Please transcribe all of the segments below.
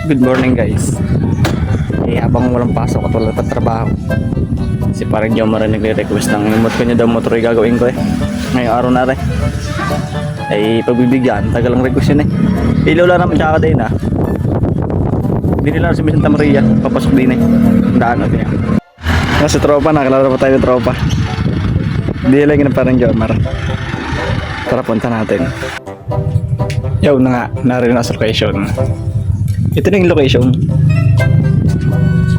Good morning guys. Habang walang pasok at walang tatrabaho, si parang Jomar ay nagre-request ng imot ko niya daw motor ay gagawin ko ngayong araw na rin. Pagbibigyan, tagal ang request yun Ilaw lang naman tsaka din Hindi nila si Santa Maria, papasok din Ang daan natin yan. Nasa tropa, nakalala pa tayo ng tropa. Hindi lang yun parang Jomar. Tara punta natin. Yo na nga, narin na sa location. Ito na yung location.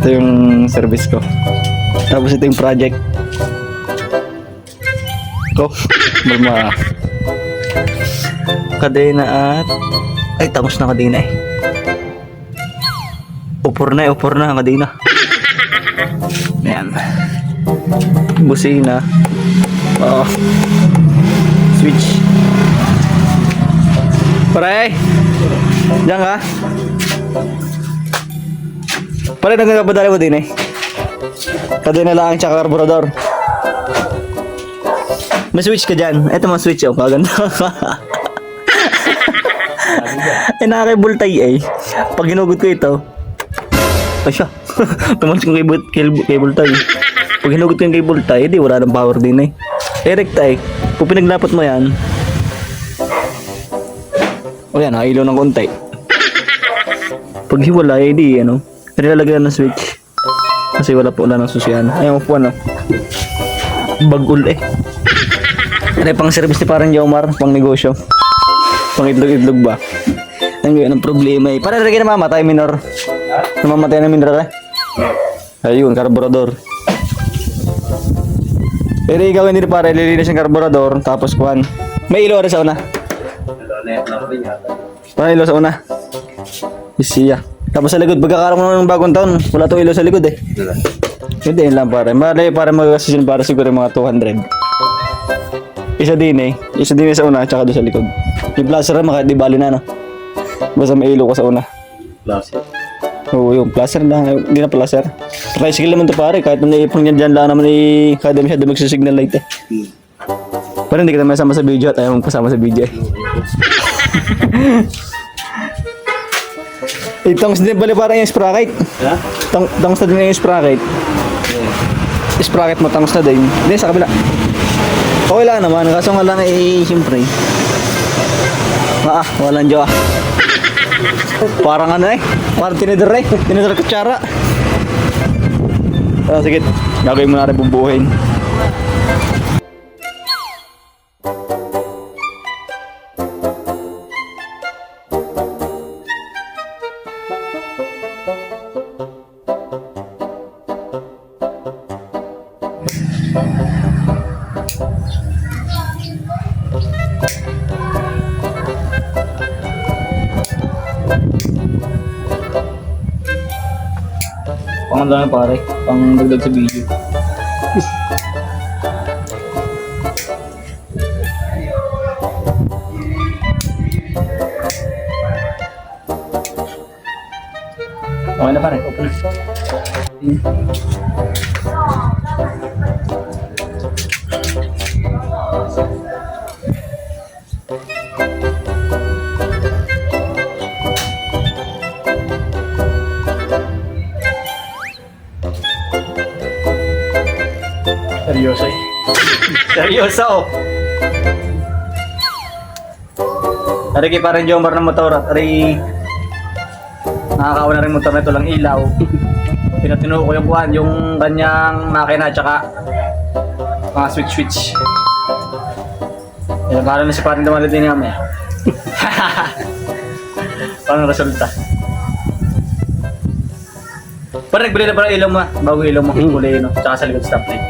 Ito yung service ko. Tapos ito yung project ko. Malma. Kadena at ay tamos na kadena upor na ang kadena. Ayan. Busina. Switch. Pare. Diyan ka. Pare nagkakabadali mo din kadena lang tsaka carburetor. May switch ka dyan. Ito mga switch kaganda. Nakakibultay Pag hinugot ko ito ay siya. Tumalas kong cable tie. Pag hinugot ko yung cable tie, wala nang power din rekta kung pinaglapat mo yan o yan, ilaw ng konti. Pag hiwala, nilalagyan ng switch kasi wala ng susiyan. Ayaw po bagul pang service ni parang Jomar, pang negosyo, pang itlog-itlog ba. Ang problema para rin namamatay minor. Namamatay na minor ayun, carburetor. Pero ikaw hindi para ililinis yung carburetor tapos kuhan. May ilaw rin sa una. Para ilaw sa una. Isiya. Tapos sa likod, pagkakaroon mo ng bagong taon, wala itong ilaw sa likod Hindi, yun lang pare. Malay para mag-assisyon para siguro mga 200. Isa din sa una, tsaka doon sa likod. Yung placer naman kahit di bali na basta may ilaw ka sa una. Placer? Oo, yung placer lang. Hindi na placer. Tricycle naman to pare. Kahit naipang dyan lang naman kada masyado magsisignal light Pero hindi ka naman sama sa video at ayaw mong kasama sa video Tangs din pala parang yung sprocket. Ha? Tangs na din yung sprocket. Sprocket mo, tangs na din. Hindi, sa kabila. Okay lang naman. Kaso nga lang siyempre. Walang jowa. Parang parang tinidor tinidor kutsara. Sige, gagawin mo na rin bumbuhin. Pang lang pare, pang dagdag sa video. Okay na pare, open na. Seryoso Ari kay parang Jomar ng motor at ari nakakawa na rin motor na ito lang ilaw. Pinatino ko yung kanyang makina tsaka mga switch. Parang na si parang dumali din namin. Parang resulta. Parang nagbili na parang ilaw mo bago ilaw mo kulay tsaka sa likod stoplight.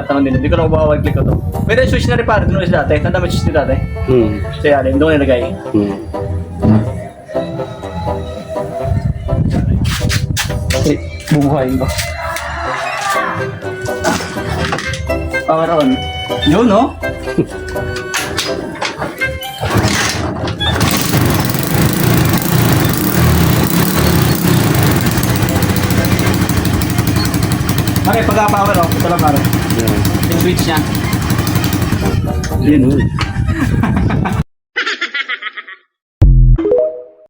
Tanong din, hindi ko na mabawag-click ko to. Pwede switch na rin para doon ulit dati. Tanda mo switch na dati? So yan, doon nilagay. Bubuhayin ko. Power on. Yun, Pare, pagka-power off, ito lang pare. Yan. Yung switch niya. Yun, oh.